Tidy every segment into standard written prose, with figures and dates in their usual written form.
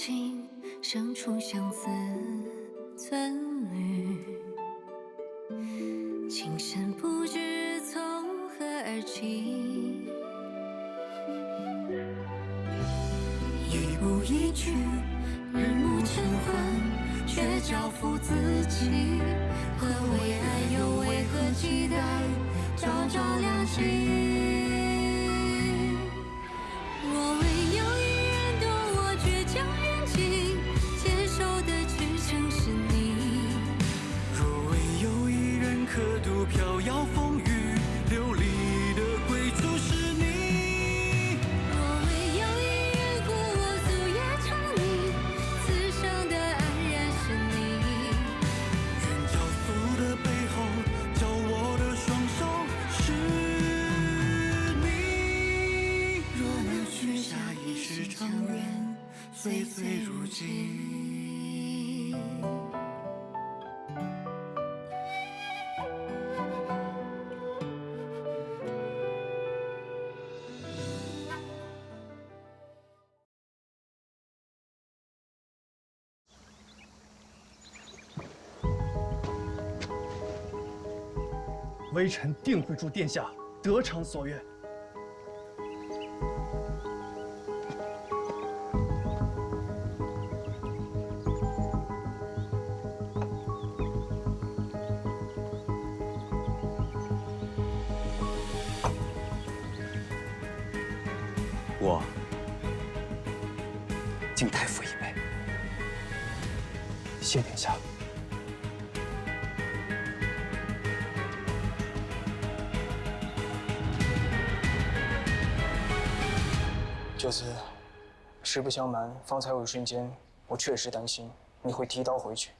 情，生出相思寸缕。情深不知从何而起，一步一句，日暮晨昏，却交付自己。何为爱，又为何期待？朝朝亮起。若为有一人懂我倔强任情，坚守的只曾是你。若为有一人刻度飘摇风雨，流离的归处是你。若为有一人护我夙夜长宁，此生的安然是你。愿交付的背后，交我的双手是你。若能许下一世长愿，岁岁如金。微臣定会助殿下得偿所愿。我敬太傅一杯。谢殿下。九子，实不相瞒，方才有一瞬间，我确实担心你会提刀回去，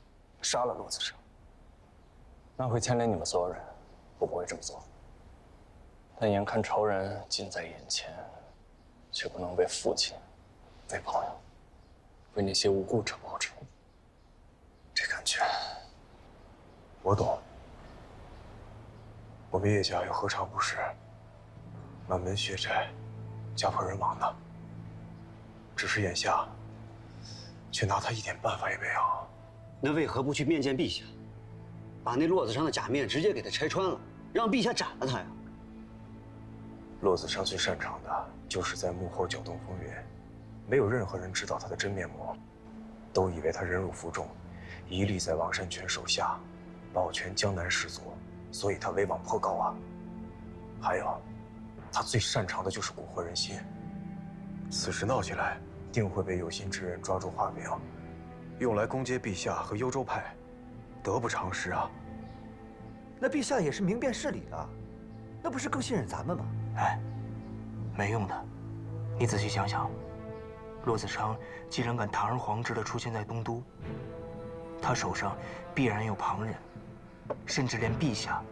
杀了骆子生。那会牵连你们所有人，我不会这么做。但眼看仇人近在眼前，却不能为父亲、为朋友、为那些无辜者报仇，这感觉我懂。我们叶家又何尝不是满门血债，家破人亡呢？只是眼下，却拿他一点办法也没有。那为何不去面见陛下，把那骡子上的假面直接给他拆穿了，让陛下斩了他呀？骆子商最擅长的就是在幕后搅动风云，没有任何人知道他的真面目，都以为他忍辱负重，一力在王善权手下，保全江南士族，所以他威望颇高啊。还有，他最擅长的就是蛊惑人心。此事闹起来，定会被有心之人抓住画柄，用来攻击陛下和幽州派，得不偿失啊！那陛下也是明辨事理的，那不是更信任咱们吗？哎，没用的。你仔细想想，骆子成既然敢堂而皇之地出现在东都，他手上必然有旁人，甚至连陛下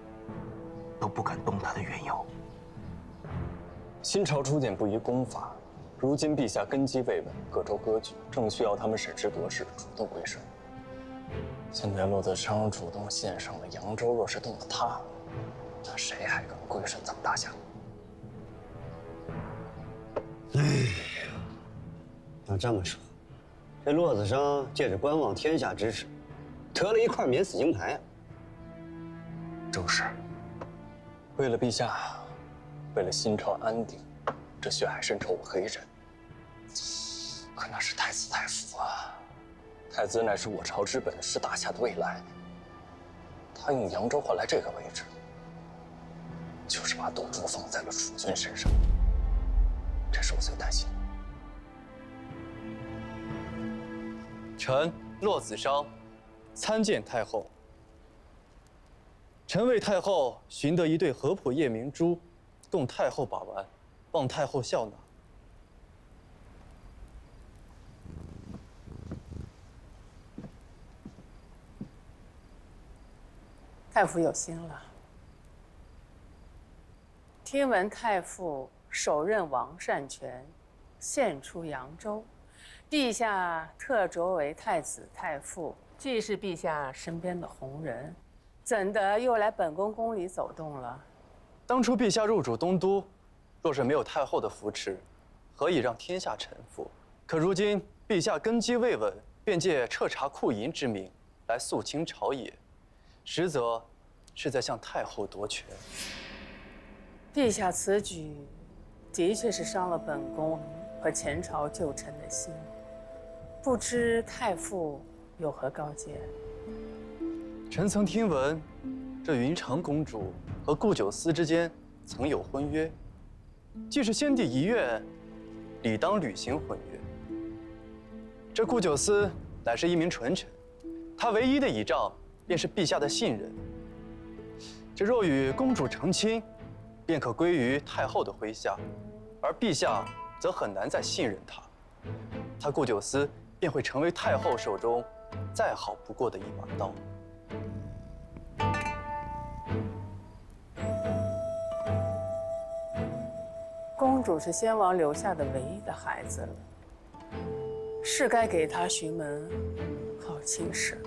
都不敢动他的缘由。新朝初建不宜攻伐。如今陛下根基未稳，各州割据，正需要他们审时度势，主动归顺。现在骆子成主动献上了扬州，若是动了他，那谁还敢归顺咱们大夏？哎呀，那这么说，这骆子生借着观望天下之势，得了一块免死金牌啊！正是。为了陛下，为了新朝安定，这血海深仇我可以忍。可那是太子太傅啊！太子乃是我朝之本，是大夏的未来。他用扬州换来这个位置，就是把赌注放在了储君身上。这是我最担心的。臣骆子商，参见太后。臣为太后寻得一对合浦夜明珠，供太后把玩，望太后笑纳。太傅有心了。听闻太傅手刃王善权，献出扬州，陛下特擢为太子太傅，既是陛下身边的红人，怎的又来本宫宫里走动了？当初陛下入主东都，若是没有太后的扶持，何以让天下臣服？可如今陛陛下根基未稳，便借彻查库银之名来肃清朝野，实则是在向太后夺权。陛下此举的确是伤了本宫和前朝旧臣的心，不知太傅有何高见？臣曾听闻，这云长公主和顾九思之间曾有婚约，既是先帝遗愿，理当履行婚约。这顾九思乃是一名纯臣，他唯一的倚仗便是陛下的信任。这若与公主成亲，便可归于太后的麾下，而陛下则很难再信任他，他顾九思便会成为太后手中再好不过的一把刀。公主是先王留下的唯一的孩子了，是该给她寻门好亲事。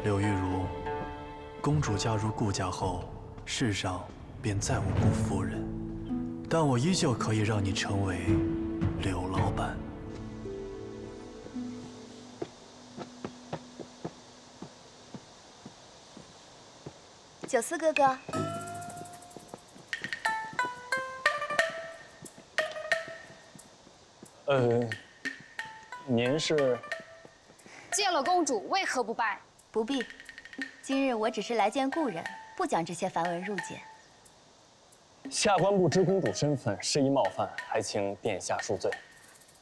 柳玉如，公主嫁入顾家后，世上便再无顾夫人，但我依旧可以让你成为柳老板。九思哥哥，您是？见了公主，为何不拜？不必。今日我只是来见故人，不讲这些繁文缛节。下官不知公主身份，失仪冒犯，还请殿下恕罪。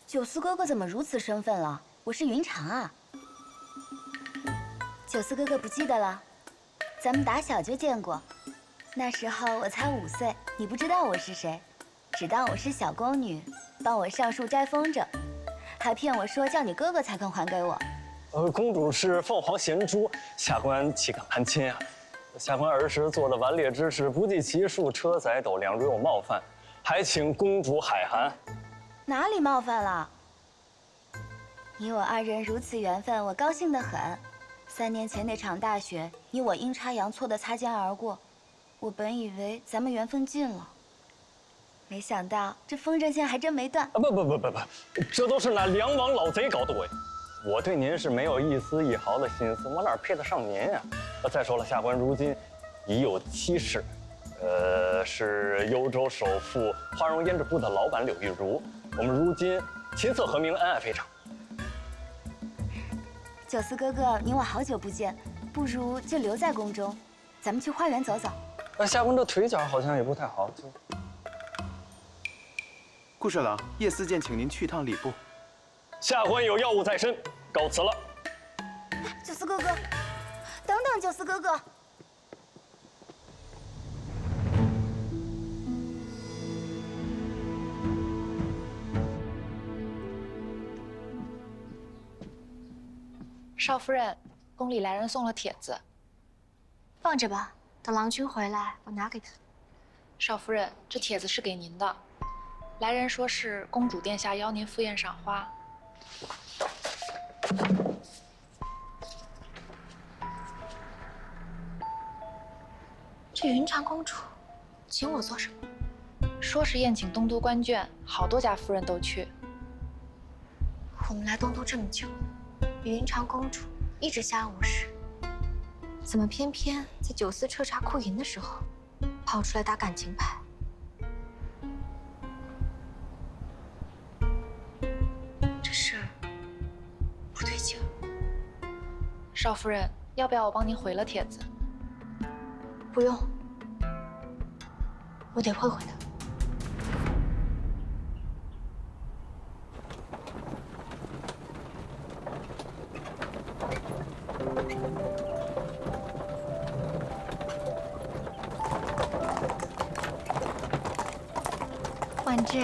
九思哥哥怎么如此身份了？我是云长啊。九思哥哥不记得了？咱们打小就见过，那时候我才5岁，你不知道我是谁，只当我是小宫女，帮我上树摘风筝，还骗我说叫你哥哥才肯还给我。公主是凤凰衔珠，下官岂敢攀亲啊？下官儿时做的顽劣之事不计其数，车载斗量，如有冒犯，还请公主海涵。哪里冒犯了？你我2人如此缘分，我高兴得很。3年前那场大雪，你我阴差阳错的擦肩而过，我本以为咱们缘分尽了，没想到这风筝线还真没断。不，这都是那梁王老贼搞的鬼。我对您是没有一丝一毫的心思，我哪配得上您呀？再说了，下官如今已有妻室，是幽州首富花荣胭脂铺的老板柳玉如。我们如今琴瑟和鸣，恩爱非常。九思哥哥，你我好久不见，不如就留在宫中，咱们去花园走走。下官这腿脚好像也不太好。顾侍郎，叶思剑请您去趟礼部。下官有要务在身，告辞了。九思哥哥，等等，九思哥哥。少夫人，宫里来人送了帖子，放着吧，等郎君回来，我拿给他。少夫人，这帖子是给您的，来人说是公主殿下邀您赴宴赏花。这云长公主请我做什么？说是宴请东都官眷，好多家夫人都去。我们来东都这么久，云长公主一直相安无事，怎么偏偏在九思彻查库银的时候，跑出来打感情牌？这事不对劲。少夫人，要不要我帮您回了帖子？不用，我得会回的。婉之，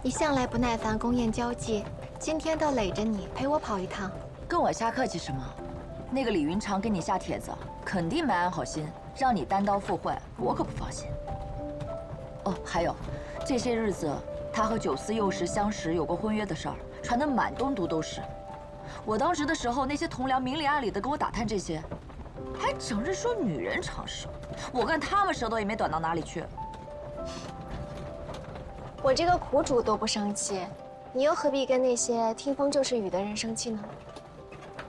你向来不耐烦宫宴交际，今天倒累着你陪我跑一趟。跟我瞎客气什么？那个李云长给你下帖子，肯定没安好心，让你单刀赴会，我可不放心。哦，还有，这些日子他和九思幼时相识有过婚约的事儿，传得满东都都是。我当值的时候，那些同僚明里暗里的跟我打探这些，还整日说女人长舌，我看他们舌头也没短到哪里去。我这个苦主都不生气，你又何必跟那些听风就是雨的人生气呢？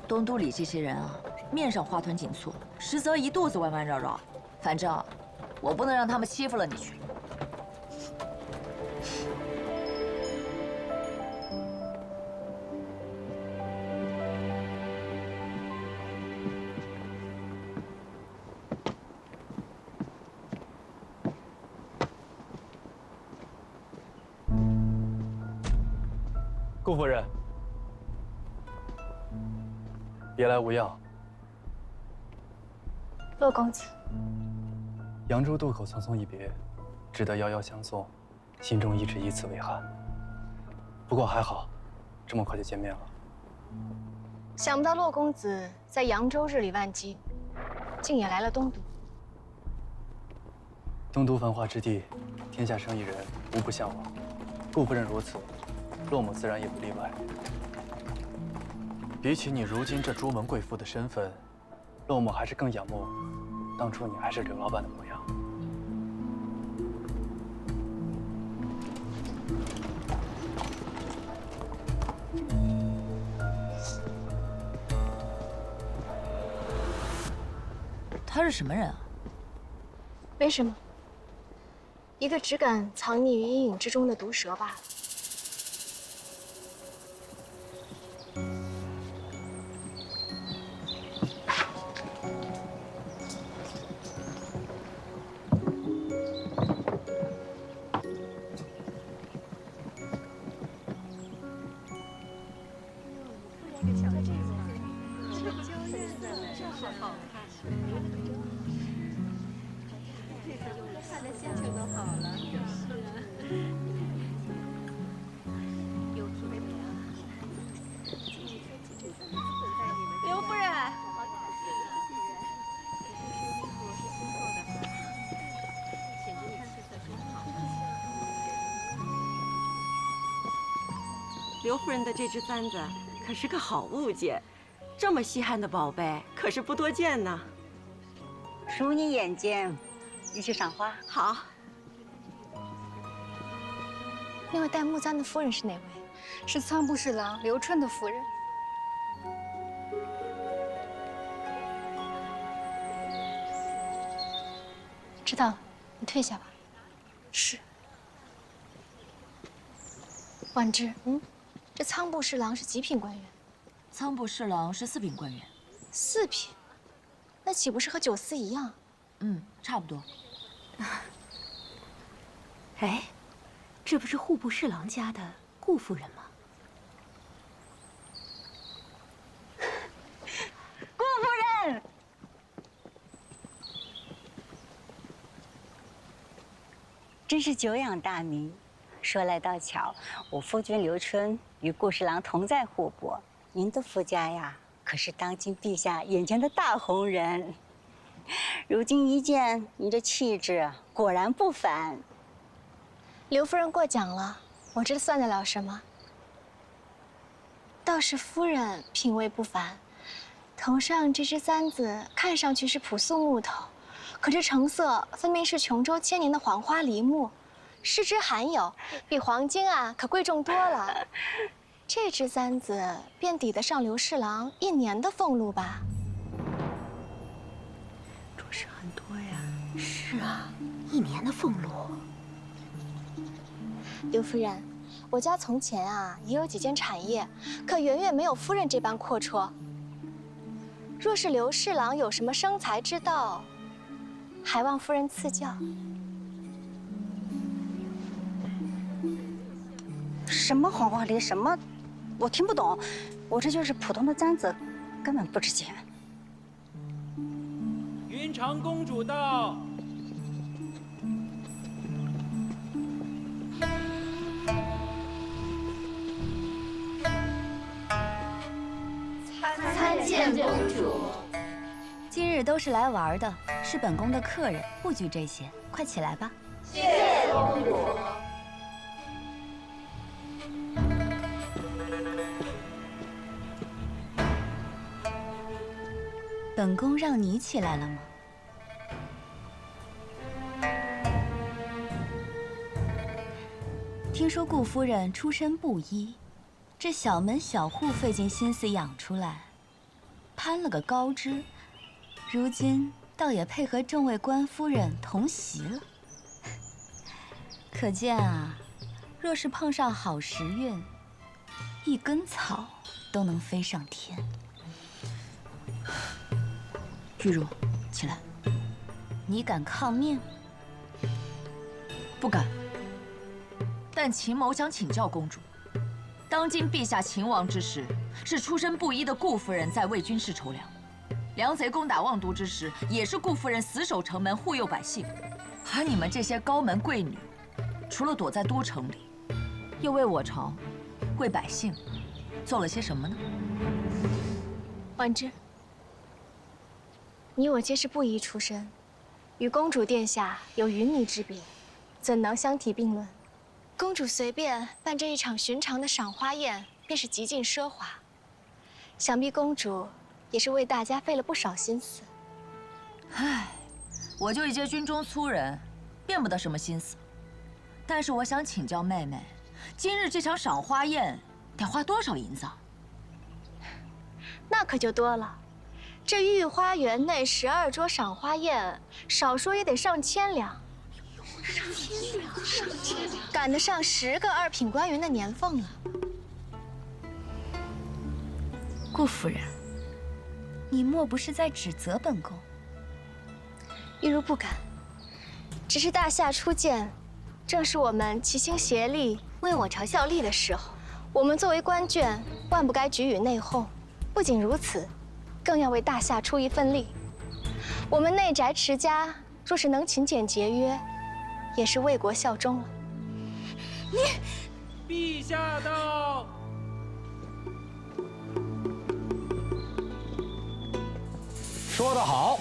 东都里这些人啊，面上花团锦簇，实则一肚子弯弯绕绕。反正我不能让他们欺负了你去。顾夫人，别来无恙。洛公子，扬州渡口匆匆一别，只得遥遥相送，心中一直以此为憾。不过还好，这么快就见面了。想不到洛公子在扬州日理万机，竟也来了东都。东都繁华之地，天下生意人无不向往。顾夫人如此，洛母自然也不例外。比起你如今这朱门贵妇的身份，洛母还是更仰慕当初你还是刘老板的模样。他是什么人啊？没什么，一个只敢藏匿于阴影之中的毒蛇罢了。刘夫人，刘夫人的这只簪子可是个好物件，这么稀罕的宝贝可是不多见呢。恕你眼尖，你去赏花。好。那位戴木簪的夫人是哪位？是仓部侍郎刘春的夫人。知道了，你退下吧。是。婉之，这仓部侍郎是几品官员？仓部侍郎是4品官员。4品，那岂不是和九思一样？差不多。哎，这不是户部侍郎家的顾夫人吗？顾夫人，真是久仰大名。说来倒巧，我夫君刘春与顾侍郎同在户部，您的夫家呀，可是当今陛下眼前的大红人。如今一见您这气质，果然不凡。刘夫人过奖了，我这算得了什么？倒是夫人品味不凡，头上这只簪子看上去是朴素木头，可这成色分明是琼州千年的黄花梨木，失之罕有，比黄金啊可贵重多了。这只簪子便抵得上刘侍郎1年的俸禄吧？着实很多呀。是啊，1年的俸禄。刘夫人，我家从前啊也有几件产业，可远远没有夫人这般阔绰。若是刘侍郎有什么生财之道，还望夫人赐教。什么黄花梨，什么，我听不懂。我这就是普通的簪子，根本不值钱。云长公主到。参见公主。今日都是来玩的，是本宫的客人，不拘这些，快起来吧。谢谢公主。本宫让你起来了吗？听说顾夫人出身布衣，这小门小户费尽心思养出来，攀了个高枝，如今倒也配合众位官夫人同席了。可见啊，若是碰上好时运，一根草都能飞上天。玉茹，起来！你敢抗命？不敢。但秦某想请教公主，当今陛下秦王之时，是出身布衣的顾夫人在为军事筹粮；梁贼攻打望都之时，也是顾夫人死守城门护佑百姓。而你们这些高门贵女，除了躲在都城里，又为我朝、为百姓做了些什么呢？婉之，你我皆是布衣出身，与公主殿下有云泥之别，怎能相提并论？公主随便办这一场寻常的赏花宴，便是极尽奢华。想必公主也是为大家费了不少心思。唉，我就一介军中粗人，变不得什么心思。但是我想请教妹妹，今日这场赏花宴得花多少银子啊？那可就多了。这御花园内12桌赏花宴，少说也得上千两。上千两，赶得上10个2品官员的年俸了。顾夫人，你莫不是在指责本宫？玉茹不敢，只是大夏初建，正是我们齐心协力为我朝效力的时候。我们作为官眷，万不该举与内讧。不仅如此，更要为大夏出一份力。我们内宅持家，若是能勤俭节约，也是为国效忠了。陛下到。说得好。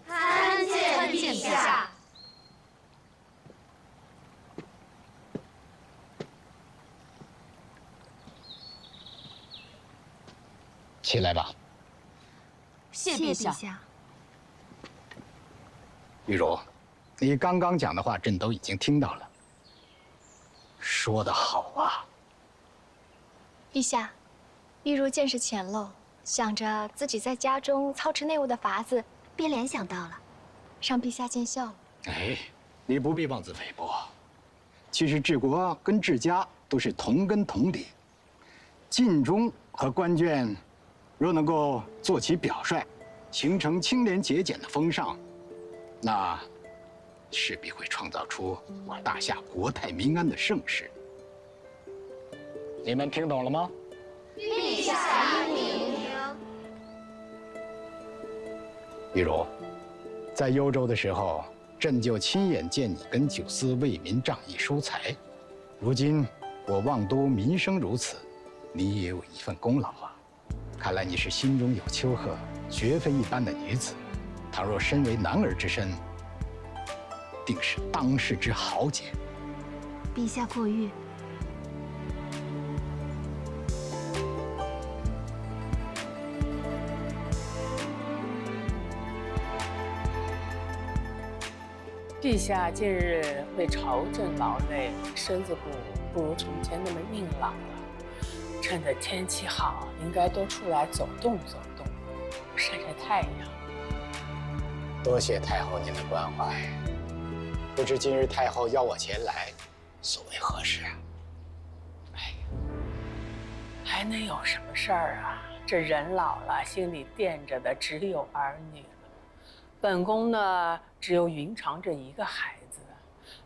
参见陛下。起来吧。谢陛下。玉茹，你刚刚讲的话，朕都已经听到了。说得好啊！陛下，玉茹见识浅陋，想着自己在家中操持内务的法子，便联想到了，让陛下见笑了。哎，你不必妄自菲薄。其实治国跟治家都是同根同底，晋中和官眷若能够做起表率，形成清廉节俭的风尚，那势必会创造出我大夏国泰民安的盛世。你们听懂了吗？陛下英明。玉茹，在幽州的时候，朕就亲眼见你跟九思为民仗义疏财。如今我望都民生如此，你也有一份功劳啊。看来你是心中有丘壑，绝非一般的女子。倘若身为男儿之身，定是当世之豪杰。陛下过誉。陛下近日为朝政劳累，身子骨不如从前那么硬朗了。趁着天气好，应该多出来走动走动，晒晒太阳。多谢太后您的关怀。不知今日太后邀我前来，所为何事啊？还能有什么事儿啊？这人老了，心里惦着的只有儿女了。本宫呢，只有云长这一个孩子，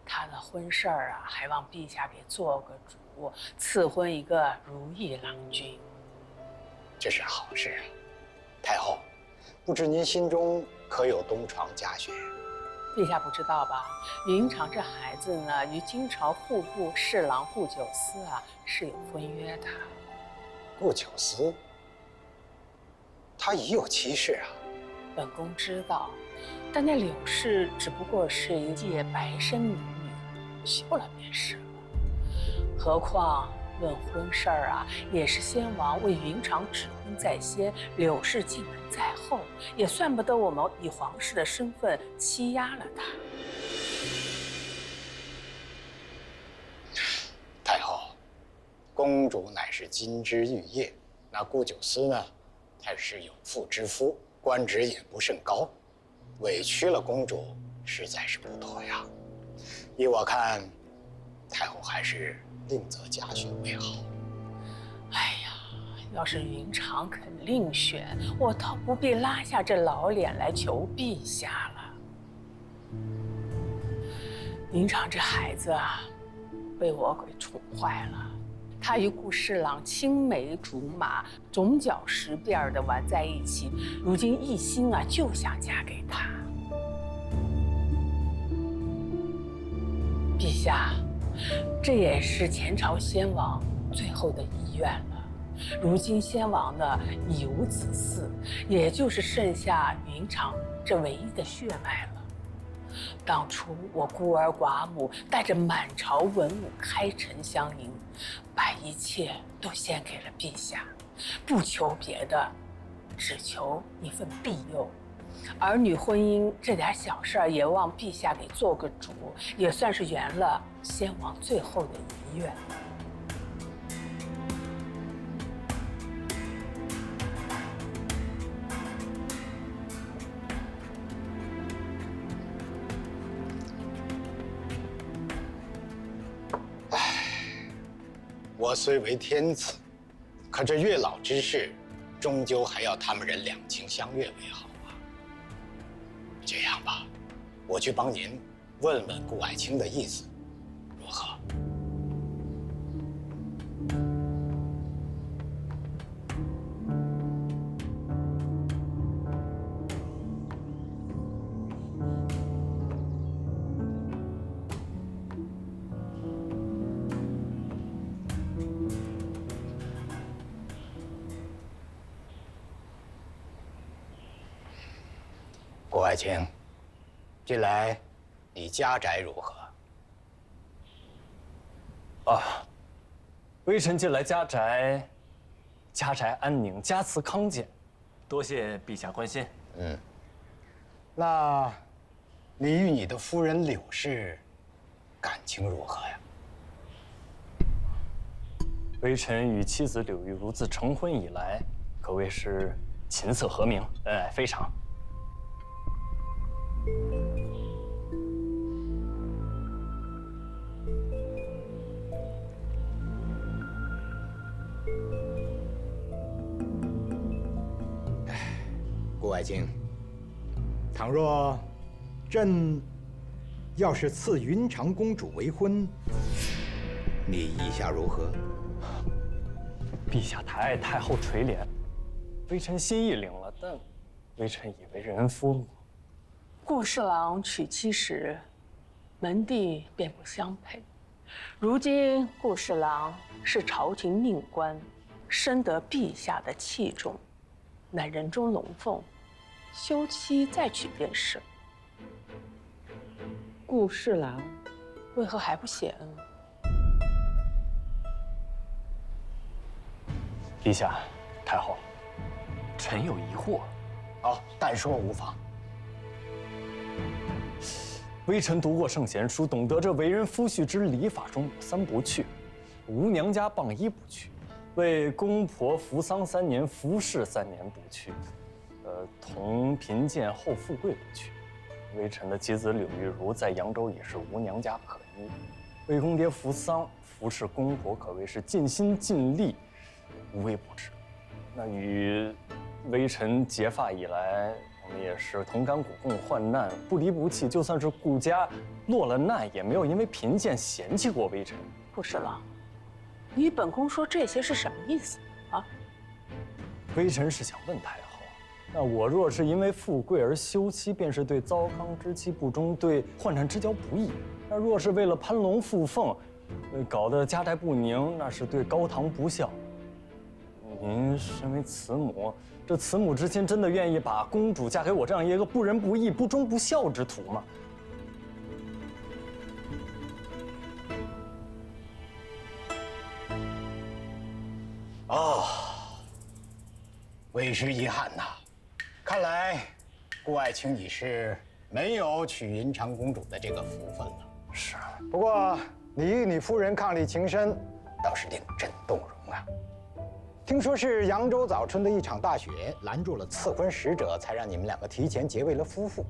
他的婚事儿啊，还望陛下给做个主，赐婚一个如意郎君。这是好事。太后，不知您心中可有东床佳婿？陛下不知道吧？云长这孩子呢，与金朝户部侍郎顾九思啊是有婚约的。顾九思，他已有妻室啊。本宫知道，但那柳氏只不过是一介白身民女，休了便是了。何况论婚事儿啊，也是先王为云长指婚在先，柳氏进门在后，也算不得我们以皇室的身份欺压了他。太后，公主乃是金枝玉叶，那顾九思呢，他是有妇之夫，官职也不甚高，委屈了公主，实在是不妥呀。依我看，太后还是另择佳婿为好。哎呀，要是云长肯另选，我倒不必拉下这老脸来求陛下了。云长这孩子啊，被我给宠坏了。他与顾侍郎青梅竹马、总角十辫的玩在一起，如今一心啊就想嫁给他。陛下，这也是前朝先王最后的遗愿了。如今先王呢已无子嗣，也就是剩下云长这唯一的血脉了。当初我孤儿寡母，带着满朝文武开城相迎，把一切都献给了陛下，不求别的，只求一份庇佑。儿女婚姻这点小事儿，也望陛下给做个主，也算是圆了先王最后的遗愿。我虽为天子，可这月老之事，终究还要他们人两情相悦为好啊。这样吧，我去帮您问问顾爱卿的意思，如何？顾爱卿，近来你家宅如何？微臣近来家宅安宁，家祠康健，多谢陛下关心。那你与你的夫人柳氏感情如何呀？微臣与妻子柳玉如自成婚以来，可谓是琴瑟和鸣，恩爱非常。顾爱卿，倘若朕要是赐云长公主为婚，你意下如何？陛下抬爱太后垂怜，微臣心意领了，但微臣已为人夫。顾侍郎娶妻时，门第便不相配。如今顾侍郎是朝廷命官，深得陛下的器重，乃人中龙凤，休妻再娶便是。顾侍郎为何还不谢恩？陛下，太后，臣有疑惑。好，但说无妨。微臣读过圣贤书，懂得这为人夫婿之礼法中有3不去：无娘家傍衣不去，为公婆服丧3年，服侍3年不去，同贫贱后富贵不去。微臣的妻子柳玉如在扬州也是无娘家可依，为公爹服丧，服侍公婆可谓是尽心尽力，无微不至。那与微臣结发以来，我们也是同甘苦共患难，不离不弃。就算是顾家落了难，也没有因为贫贱嫌弃过微臣。顾侍郎，你本宫说这些是什么意思啊？微臣是想问太后，那我若是因为富贵而休妻，便是对糟糠之妻不忠，对宦产之交不义；那若是为了攀龙附凤，搞得家宅不宁，那是对高堂不孝。您身为慈母，这慈母之心真的愿意把公主嫁给我这样一个不仁不义、不忠不孝之徒吗？为时已晚呐。看来顾爱卿你是没有娶云长公主的这个福分了。是。不过你与你夫人伉俪情深，倒是令朕动容啊。听说是扬州早春的一场大雪拦住了赐婚使者，才让你们两个提前结为了夫妇。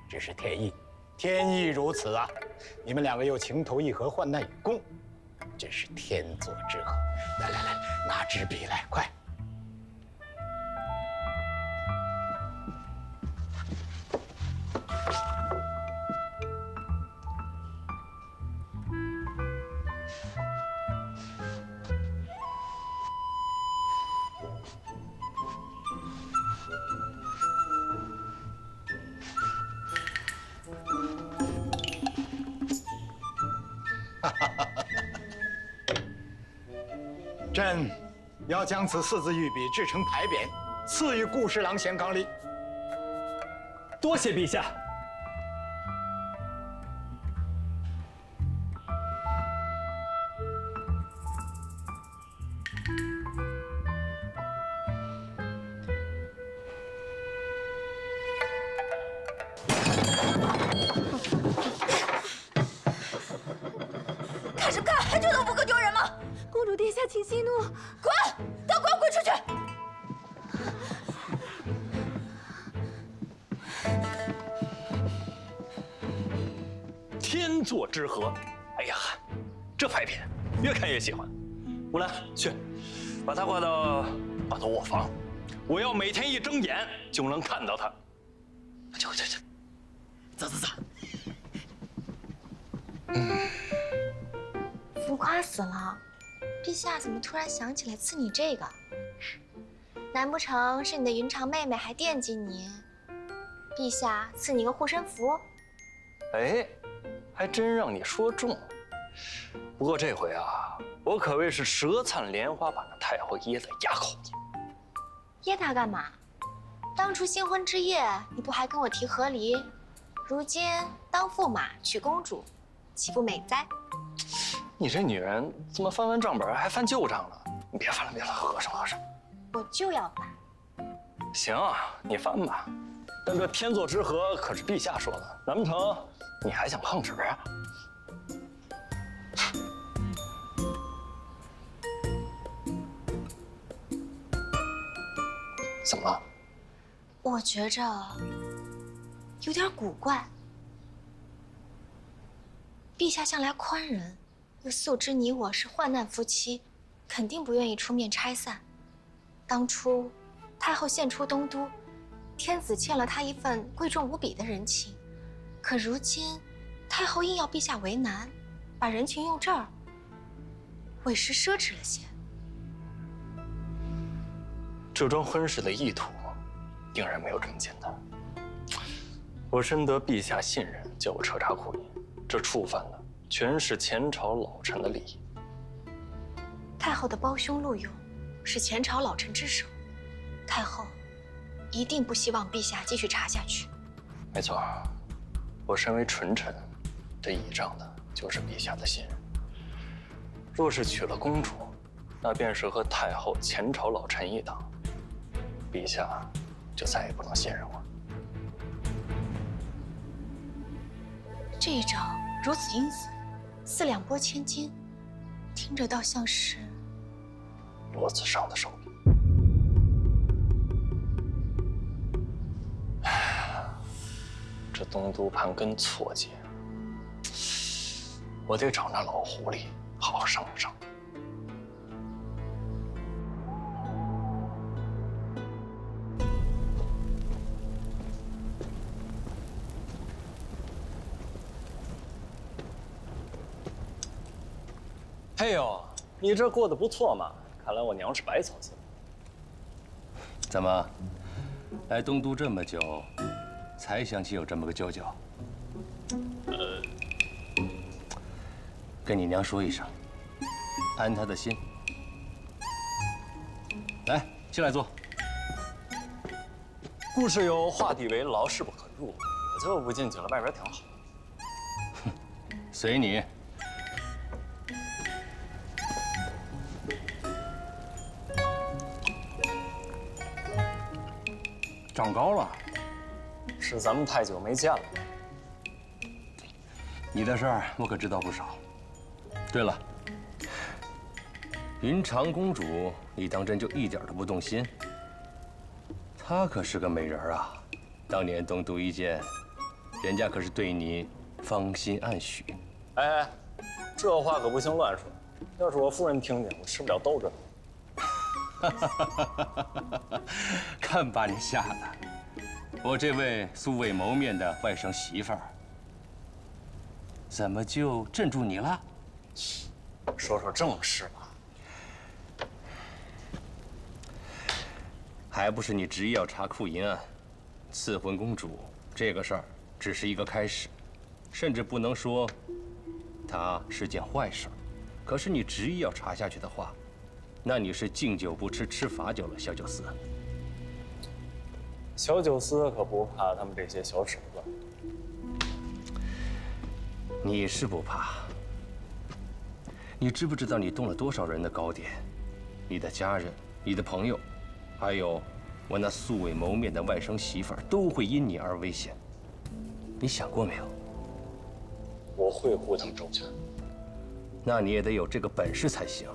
只是天意如此啊！你们两个又情投意合，患难与共，真是天作之合。来，拿支笔来，快！朕要将此4字御笔制成牌匾，赐予顾侍郎贤伉俪。多谢陛下。看什么看？还觉得我不够丢人吗？公主殿下，请息怒。滚！都给我滚出去！天作之合。哎呀，这牌匾越看越喜欢。木兰，去，把它挂到卧房，我要每天一睁眼就能看到它。去，走。浮夸死了！陛下怎么突然想起来赐你这个？难不成是你的云长妹妹还惦记你？陛下赐你个护身符？哎，还真让你说中。不过这回啊，我可谓是舌灿莲花，把那太后噎在哑口里。噎她干嘛？当初新婚之夜，你不还跟我提和离？如今当驸马娶公主，岂不美哉？你这女人怎么翻账本还翻旧账了？你别翻了，喝上。我就要翻。行，你翻吧。但这天作之合可是陛下说的，难不成你还想碰纸啊？怎么了？我觉着有点古怪。陛下向来宽仁，又素知你我是患难夫妻，肯定不愿意出面拆散。当初太后献出东都，天子欠了她一份贵重无比的人情，可如今太后硬要陛下为难，把人情用这儿，委实奢侈了些。这桩婚事的意图，定然没有这么简单。我深得陛下信任，叫我彻查库银，这触犯的全是前朝老臣的利益。太后的胞兄陆勇是前朝老臣之首，太后一定不希望陛下继续查下去。没错，我身为纯臣，这倚仗的就是陛下的信任。若是娶了公主，那便是和太后前朝老臣一党，陛下就再也不能信任我。这一招如此阴森，4两拨千斤，听着倒像是罗子尚的手笔。这东都盘根错节，我得找那老狐狸好好商量商量。嘿呦，你这过得不错嘛！看来我娘是白操心。怎么，来东都这么久，才想起有这么个舅舅？跟你娘说一声，安她的心。来，进来坐。顾氏有画地为牢，势不可入，我就不进去了，外边挺好。随你。长高了，是咱们太久没见了。你的事儿我可知道不少。对了，云长公主，你当真就一点都不动心？她可是个美人啊！当年东都一见，人家可是对你芳心暗许。哎，这话可不行乱说。要是我夫人听见，我吃不了兜着。看把你吓的！我这位素未谋面的外甥媳妇儿，怎么就镇住你了？说说正事吧。还不是你执意要查库银案？赐婚公主这个事儿只是一个开始，甚至不能说它是件坏事。可是你执意要查下去的话，那你是敬酒不吃吃罚酒了，小九思。小九思可不怕他们这些小手段。你是不怕。你知不知道你动了多少人的糕点？你的家人、你的朋友，还有我那素未谋面的外甥媳妇儿，都会因你而危险。你想过没有？我会护他们周全。那你也得有这个本事才行。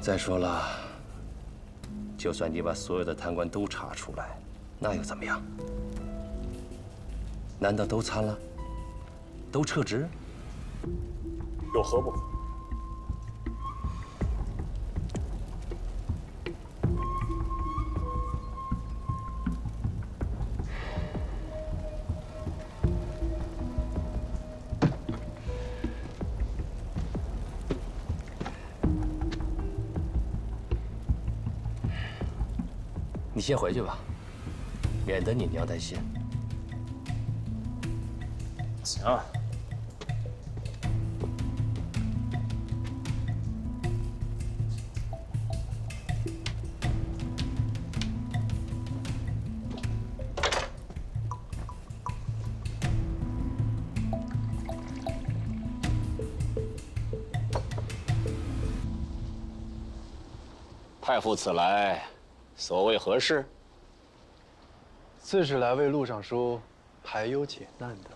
再说了，就算你把所有的贪官都查出来，那又怎么样？难道都参了？都撤职？又何不？你先回去吧，免得你娘担心。行。太傅此来，所谓何事？自是来为陆尚书排忧解难的。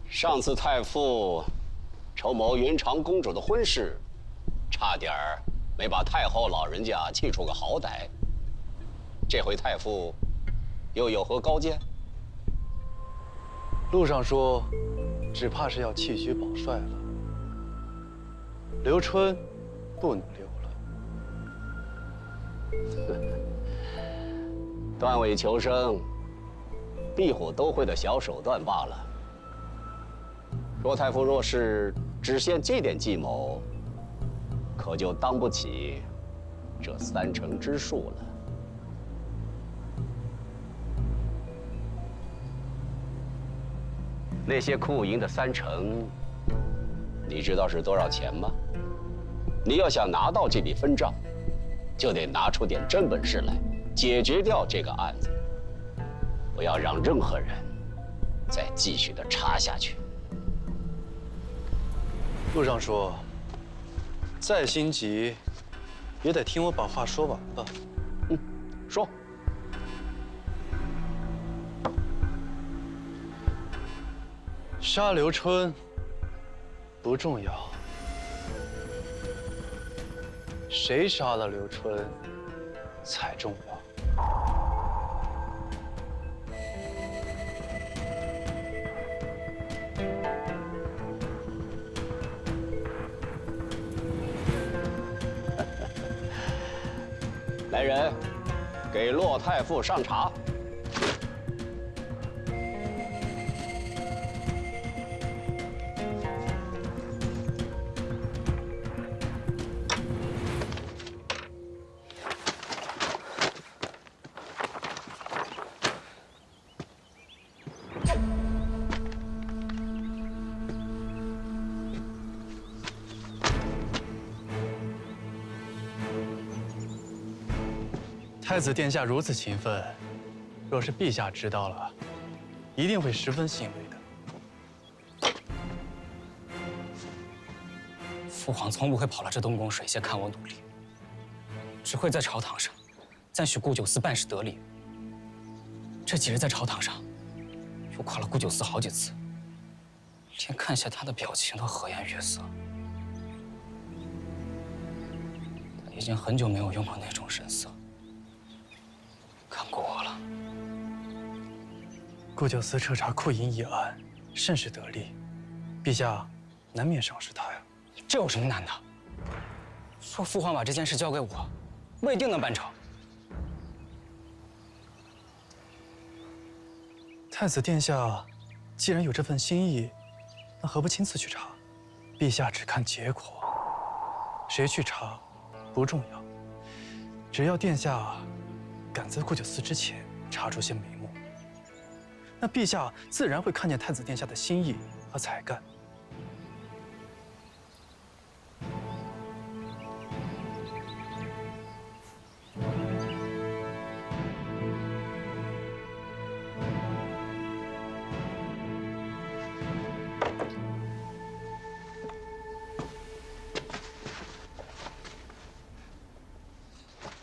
上次太傅筹谋云长公主的婚事，差点儿没把太后老人家气出个好歹。这回太傅又有何高见？陆尚书只怕是要弃许保帅了。刘春不能留了。断尾求生，壁虎都会的小手段罢了。若太傅若是只限这点计谋，可就当不起这3成之数了。那些库银的3成，你知道是多少钱吗？你要想拿到这笔分账，就得拿出点真本事来，解决掉这个案子，不要让任何人再继续的查下去。陆尚书，再心急，也得听我把话说完吧。说。杀刘春不重要，谁杀了刘春才重要。来人，给骆太傅上茶。太子殿下如此勤奋，若是陛下知道了，一定会十分欣慰的。父皇从不会跑到这东宫水榭看我努力，只会在朝堂上赞许顾九思办事得力。这几日在朝堂上，又夸了顾九思好几次，连看下他的表情都和颜悦色。他已经很久没有用过那种神色看过我了。顾九思彻查库银一案，甚是得力，陛下难免赏识他呀。这有什么难的？说父皇把这件事交给我，我一定能办成。太子殿下既然有这份心意，那何不亲自去查？陛下只看结果，谁去查不重要，只要殿下赶在顾九思之前查出些眉目，那陛下自然会看见太子殿下的心意和才干。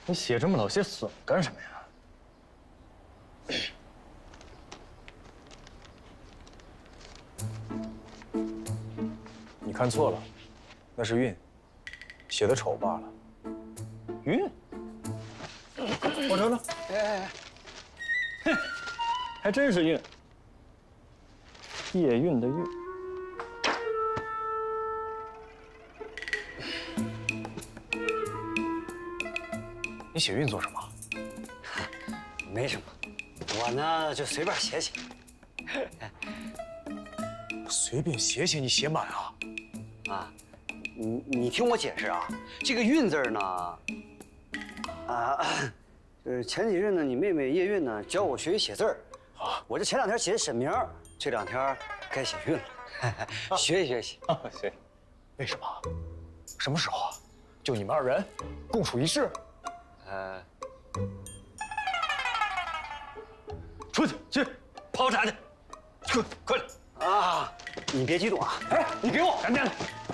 你写这么老些损干什么呀？你看错了，那是韵，写的丑罢了。韵？我瞅瞅，哎，嘿，还真是韵，夜韵的韵。你写韵做什么？没什么，我呢就随便写写。随便写写，你写满啊？啊，你听我解释啊，这个韵字呢，就是前几日呢，你妹妹叶韵呢教我学习写字儿，我这前2天写沈明，这2天该写韵了，学习学习。行。为什么？什么时候啊？就你们2人共处一室？出去泡茶去，快点！啊，你别激动啊！哎，你给我赶紧的，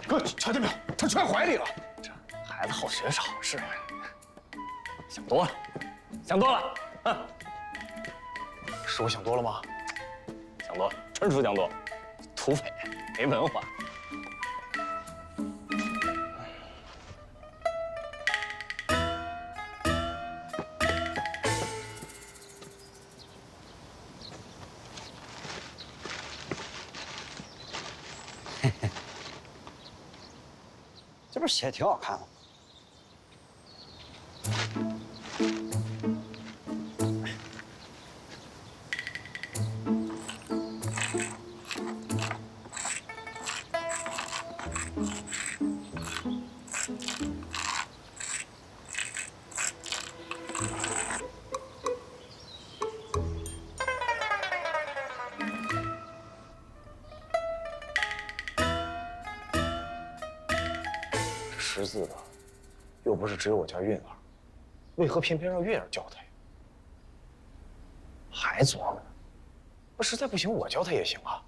快瞧见没有？他揣怀里了。这孩子好学是好事，想多了，想多了。是我想多了吗？想多了，纯属想多了。土匪，没文化。这不是写的挺好看吗？识字的，又不是只有我家韵儿，为何偏偏让月儿教他呀？还琢磨呢？那实在不行，我教他也行啊。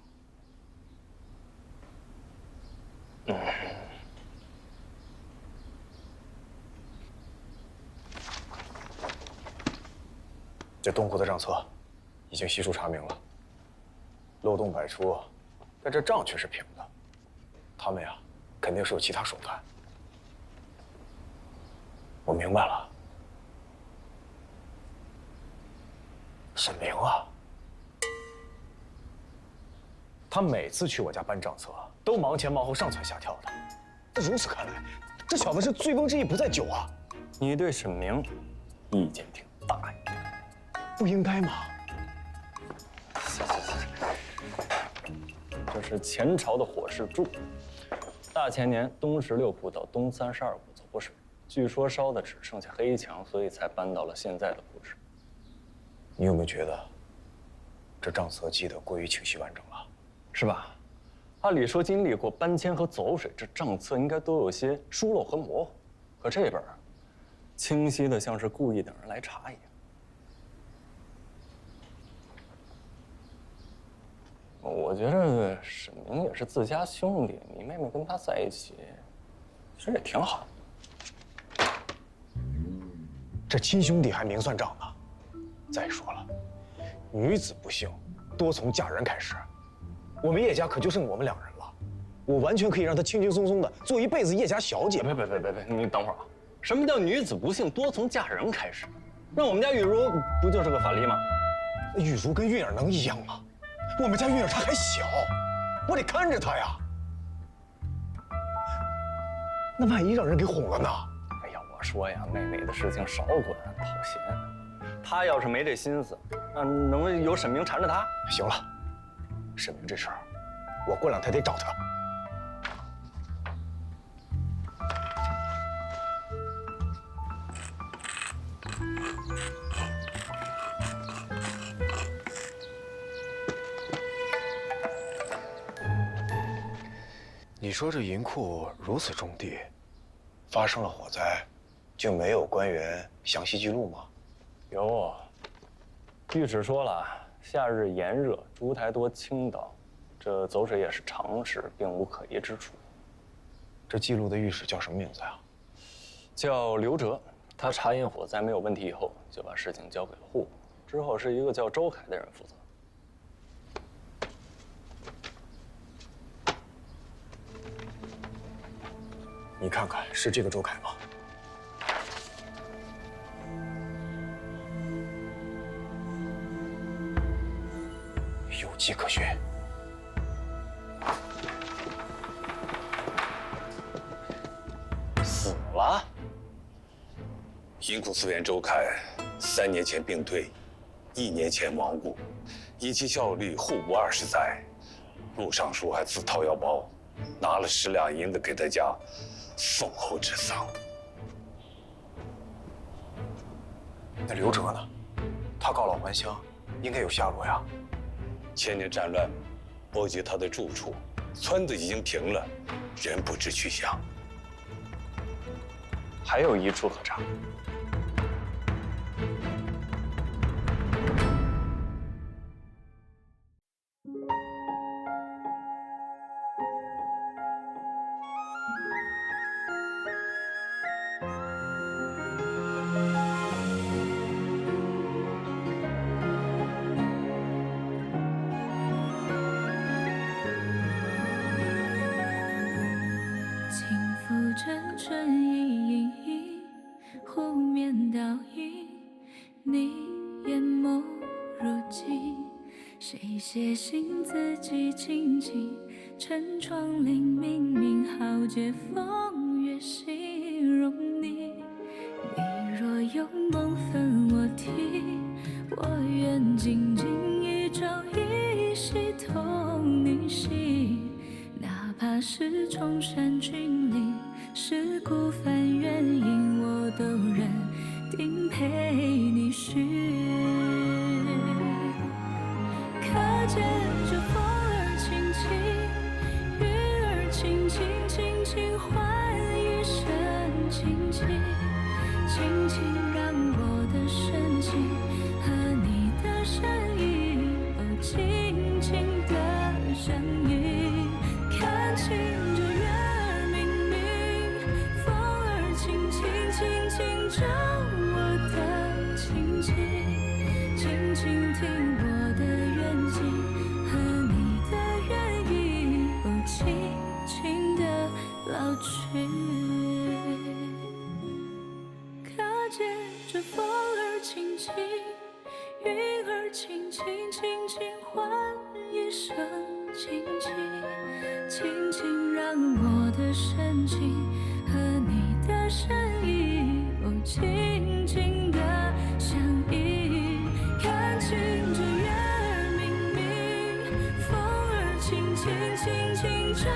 这东湖的账册已经悉数查明了，漏洞百出，但这账却是平的。他们呀，肯定是有其他手段。我明白了，沈明啊，他每次去我家搬账册，都忙前忙后、上蹿下跳的。那如此看来，这小子是醉翁之意不在酒啊！你对沈明意见挺大呀，不应该吗？这是前朝的火氏柱，大前年东16铺到东32铺走过水。据说烧的只剩下黑墙，所以才搬到了现在的布置。你有没有觉得，这账册记得过于清晰完整了，是吧？按理说经历过搬迁和走水，这账册应该都有些疏漏和模糊，可这本清晰的像是故意等人来查一样。我觉着沈明也是自家兄弟，你妹妹跟他在一起，其实也挺好。这亲兄弟还明算账呢。再说了，女子不幸，多从嫁人开始。我们叶家可就剩我们2人了，我完全可以让她轻轻松松的做一辈子叶家小姐。别，你等会儿啊！什么叫女子不幸多从嫁人开始？那我们家雨茹不就是个反例吗？雨茹跟韵儿能一样吗？我们家韵儿她还小，我得看着她呀。那万一让人给哄了呢？哎呀，我说呀，妹妹的事情少管，讨嫌。她要是没这心思，能有沈明缠着她？行了，沈明这事儿，我过2天得找他。你说这银库如此重地，发生了火灾，就没有官员详细记录吗？有，御史说了，夏日炎热，烛台多倾倒，这走水也是常事，并无可疑之处。这记录的御史叫什么名字呀？叫刘哲，他查验火灾没有问题以后，就把事情交给了户部，之后是一个叫周凯的人负责。你看看，是这个周凯吗？有迹可循。死了？银库司员周凯3年前病退，1年前亡故，因其效力户部20载，陆尚书还自掏腰包拿了10两银子给他家奉候治丧。那刘哲呢？他告老还乡，应该有下落呀。前年战乱波及他的住处，村子已经平了，人不知去向。还有一处可查。写信自己静静，晨窗棂明明好借风月形容你。你若有梦分我听，我愿静静一朝一夕同你行。哪怕是崇山峻岭，是孤帆远影，我都认定陪你寻。可见这风儿轻轻，雨儿轻轻，轻轻换一身清静，轻轻让我的深情和你的身影轻轻地相依。看清这月儿明明，风儿轻轻，轻轻照我的情景，轻轻听我的愿景和你的愿意，轻轻地老去。可见这风儿轻轻，云儿轻轻，轻轻换一声轻轻，轻轻让我的深情和你的身影轻轻地相依。看清这月儿明明，风儿轻轻，轻轻照